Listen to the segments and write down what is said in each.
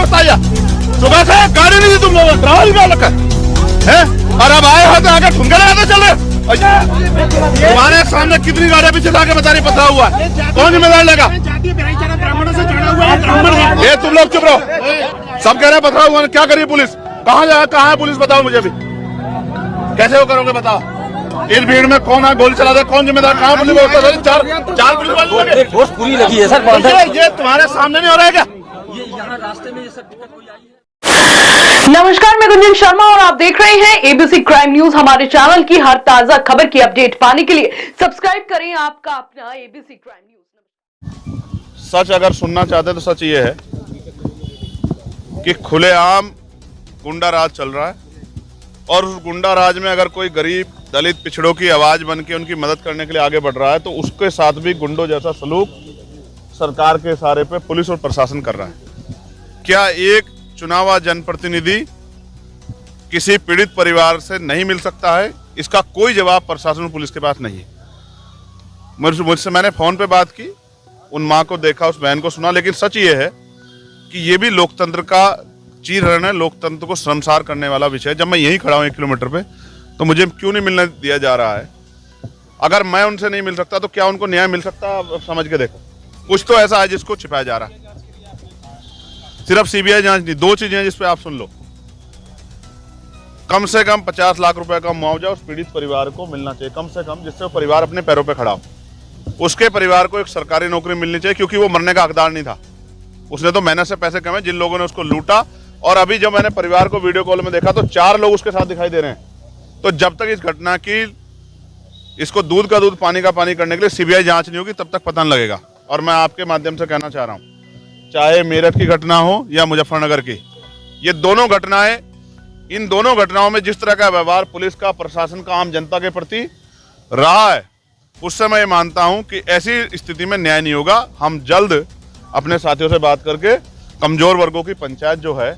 बताइए, सुबह से गाड़ी नहीं दी तुम लोगों ने, ट्रैवल क्या लगा है? और अब आए हो तो आगे ठुमके लगाते चल रहे। तुम्हारे सामने कितनी गाड़ियां पीछे लाके बता रही पथरा हुआ, कौन जिम्मेदार लेगा? ये तुम लोग चुप रहो, सब कह रहे हैं पथरा हुआ, क्या करिए पुलिस? कहाँ जाए, कहाँ है पुलिस? बताओ मुझे भी, कैसे वो करोगे बताओ? इस भीड़ में कौन है गोली चला दे, कौन जिम्मेदार? कहाँ पुलिस? चार पुलिस वाले फोर्स पूरी लगी है सर। ये तुम्हारे सामने नहीं हो रहा है क्या? ये यहाँ रास्ते में ये सब दिक्कत कोई आई है। नमस्कार, मैं गुंजन शर्मा और आप देख रहे हैं एबीसी क्राइम न्यूज। हमारे चैनल की हर ताजा खबर की अपडेट पाने के लिए सब्सक्राइब करें आपका अपना एबीसी क्राइम न्यूज। सच अगर सुनना चाहते तो सच ये है कि खुलेआम गुंडा राज चल रहा है, और उस गुंडा राज में अगर कोई गरीब दलित पिछड़ों की आवाज बन के उनकी मदद करने के लिए आगे बढ़ रहा है तो उसके साथ भी गुंडों जैसा सलूक सरकार के इशारे पे पुलिस और प्रशासन कर रहा है। क्या एक चुनावा जनप्रतिनिधि किसी पीड़ित परिवार से नहीं मिल सकता है? इसका कोई जवाब प्रशासन और पुलिस के पास नहीं है। मुझसे मैंने फोन पे बात की, उन माँ को देखा, उस बहन को सुना, लेकिन सच ये है कि ये भी लोकतंत्र का चीरहरण है, लोकतंत्र को शर्मसार करने वाला विषय है। जब मैं यहीं खड़ा हूँ 1 किलोमीटर पे, तो मुझे क्यों नहीं मिलने दिया जा रहा है? अगर मैं उनसे नहीं मिल सकता तो क्या उनको न्याय मिल सकता? समझ के देखो, कुछ तो ऐसा है जिसको छिपाया जा रहा है। सिर्फ सीबीआई जांच नहीं, 2 चीजें हैं जिसपे आप सुन लो। कम से कम 50 लाख रुपए का मुआवजा उस पीड़ित परिवार को मिलना चाहिए, कम से कम, जिससे वो परिवार अपने पैरों पे खड़ा हो। उसके परिवार को एक सरकारी नौकरी मिलनी चाहिए, क्योंकि वो मरने का हकदार नहीं था। उसने तो मेहनत से पैसे कमाए, जिन लोगों ने उसको लूटा। और अभी जब मैंने परिवार को वीडियो कॉल में देखा तो 4 लोग उसके साथ दिखाई दे रहे हैं। तो जब तक इस घटना की, इसको दूध का दूध पानी का पानी करने के लिए सीबीआई जांच नहीं होगी, तब तक पता नहीं लगेगा। और मैं आपके माध्यम से कहना चाह रहा हूं, चाहे मेरठ की घटना हो या मुजफ्फरनगर की, ये दोनों घटनाएं, इन दोनों घटनाओं में जिस तरह का व्यवहार पुलिस का, प्रशासन का आम जनता के प्रति रहा है, उससे मैं ये मानता हूं कि ऐसी स्थिति में न्याय नहीं होगा। हम जल्द अपने साथियों से बात करके कमजोर वर्गों की पंचायत जो है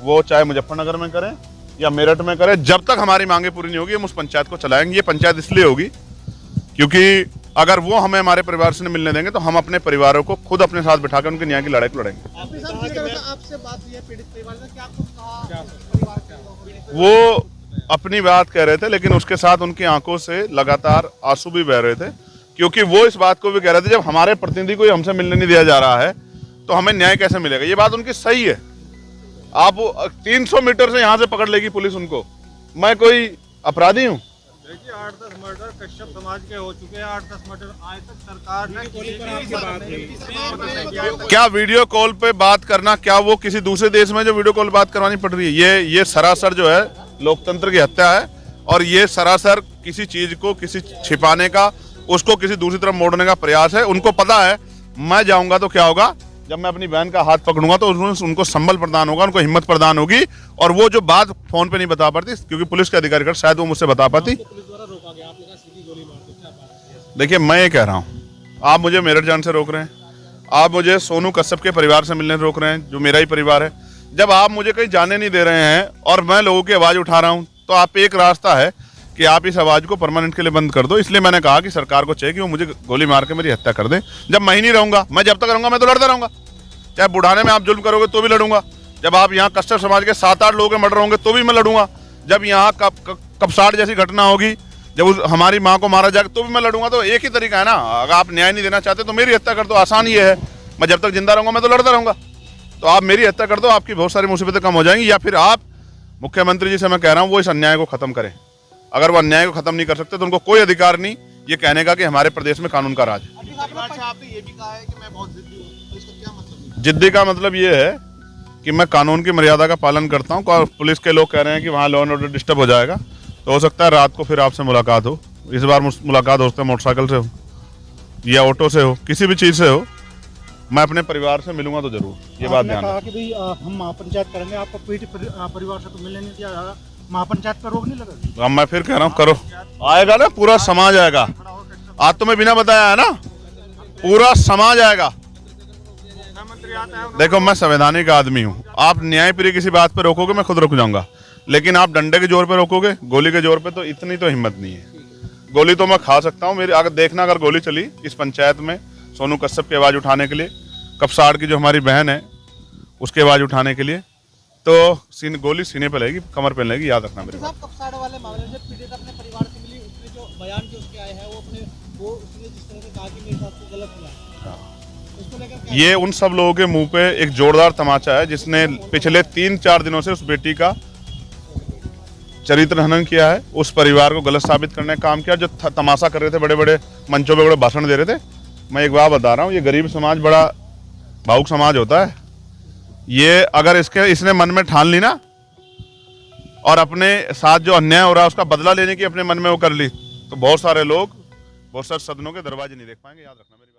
वो चाहे मुजफ्फरनगर में करें या मेरठ में करें, जब तक हमारी मांगे पूरी नहीं होगी हम उस पंचायत को चलाएंगे। ये पंचायत इसलिए होगी क्योंकि अगर वो हमें हमारे परिवार से नहीं मिलने देंगे तो हम अपने परिवारों को खुद अपने साथ बिठाकर उनके न्याय की लड़ाई को लड़ेंगे। आपसे बात हुई है पीड़ित परिवार से, क्या कुछ कहा? वो अपनी बात कह रहे थे, लेकिन उसके साथ उनकी आंखों से लगातार आंसू भी बह रहे थे, क्योंकि वो इस बात को भी कह रहे थे जब हमारे प्रतिनिधि को हमसे मिलने नहीं दिया जा रहा है तो हमें न्याय कैसे मिलेगा। ये बात उनकी सही है। आप 300 मीटर से यहाँ से पकड़ लेगी पुलिस उनको। मैं कोई अपराधी हूँ? देखिए 8-10 मर्डर कश्यप समाज के हो चुके हैं, 8-10 मर्डर आज तक सरकार ने क्या वीडियो कॉल पे बात करना, क्या वो किसी दूसरे देश में जो वीडियो कॉल बात करवानी पड़ रही है? ये सरासर जो है लोकतंत्र की हत्या है, और ये सरासर किसी चीज को किसी छिपाने का, उसको किसी दूसरी तरफ मोड़ने का प्रयास है। उनको पता है मैं जाऊंगा तो क्या होगा, जब मैं अपनी बहन का हाथ पकड़ूंगा तो उनको संबल प्रदान होगा, उनको हिम्मत प्रदान होगी, और वो जो बात फोन पे नहीं बता पाती क्योंकि पुलिस के अधिकारी कर, शायद वो मुझसे बता पाती। देखिए मैं ये कह रहा हूँ, आप मुझे मेरठ जाने से रोक रहे हैं, आप मुझे सोनू कश्यप के परिवार से मिलने से रोक रहे हैं, जो मेरा ही परिवार है। जब आप मुझे कहीं जाने नहीं दे रहे हैं और मैं लोगों की आवाज उठा रहा हूँ, तो आप एक रास्ता है कि आप इस आवाज को परमानेंट के लिए बंद कर दो। इसलिए मैंने कहा कि सरकार को चाहिए कि वो मुझे गोली मार के मेरी हत्या कर दे। जब मैं ही नहीं रहूंगा, मैं जब तक रहूंगा मैं तो लड़ता रहूंगा। चाहे बुढ़ाने में आप जुल्म करोगे तो भी लड़ूंगा, जब आप यहाँ कश्यप समाज के 7-8 लोगों के मर्डर होंगे तो भी मैं लड़ूंगा, जब यहाँ कपसाड़ जैसी घटना होगी, जब हमारी माँ को मारा जाएगा तो भी मैं लड़ूंगा। तो एक ही तरीका है ना, अगर आप न्याय नहीं देना चाहते तो मेरी हत्या कर दो। आसान ये है, मैं जब तक जिंदा रहूंगा मैं तो लड़ता रहूंगा। तो आप मेरी हत्या कर दो, आपकी बहुत सारी मुसीबतें कम हो जाएंगी। या फिर आप मुख्यमंत्री जी से मैं कह रहा हूँ वो इस अन्याय को खत्म करें। अगर वो अन्याय को खत्म नहीं कर सकते तो उनको कोई अधिकार नहीं ये कहने का कि हमारे प्रदेश में कानून का राज है। आपने ये भी कहा है कि मैं बहुत जिद्दी हूं, तो इसका क्या मतलब? जिद्दी का मतलब ये है कि मैं कानून की मर्यादा का पालन करता हूँ। पुलिस के लोग कह रहे हैं कि वहाँ लॉ एंड ऑर्डर डिस्टर्ब हो जाएगा, तो हो सकता है रात को फिर आपसे मुलाकात हो। इस बार मुलाकात हो सकता है मोटरसाइकिल से हो या ऑटो से हो, किसी भी चीज़ से हो, मैं अपने परिवार से मिलूंगा तो जरूर। ये बात ध्यान रखना कि भाई हम महापंचायत करेंगे, आपको पीड़ित परिवार से तो मिलने नहीं दिया जा रहा, महापंचायत पर रोक नहीं लगा। अब मैं फिर कह रहा हूँ करो, आएगा ना पूरा समाज आएगा। आज तो मैं बिना बताया है ना, पूरा समाज आएगा। देखो मैं संवैधानिक आदमी हूँ, आप न्यायप्रिय किसी बात पे रोकोगे मैं खुद रुक जाऊंगा, लेकिन आप डंडे के जोर पे रोकोगे, गोली के जोर पे, तो इतनी तो हिम्मत नहीं है। गोली तो मैं खा सकता हूँ, मेरी अगर देखना, अगर गोली चली इस पंचायत में सोनू कश्यप की आवाज उठाने के लिए, कपसाड़ की जो हमारी बहन है उसके आवाज़ उठाने के लिए, तो गोली सीने पे लगेगी, कमर पे लगेगी, याद रखना मेरे साहब कपसाड़ वाले मामले में पीड़ित अपने परिवार से मिली, उसने जो बयान जो उसके आए हैं वो उसने जिस तरह से कहा कि मेरे साथ तो गलत हुआ है, उसको लेकर क्या ये उन सब लोगों के मुंह पे एक जोरदार तमाचा है जिसने पिछले 3-4 दिनों से उस बेटी का चरित्र हनन किया है, उस परिवार को गलत साबित करने का काम किया, जो तमाशा कर रहे थे, बड़े बड़े मंचों पे बड़े भाषण दे रहे थे। मैं एक बात बता रहा हूँ, ये गरीब समाज बड़ा भावुक समाज होता है। ये अगर इसने मन में ठान ली ना और अपने साथ जो अन्याय हो रहा है उसका बदला लेने की अपने मन में वो कर ली, तो बहुत सारे लोग बहुत सारे सदनों के दरवाजे नहीं देख पाएंगे, याद रखना मेरी।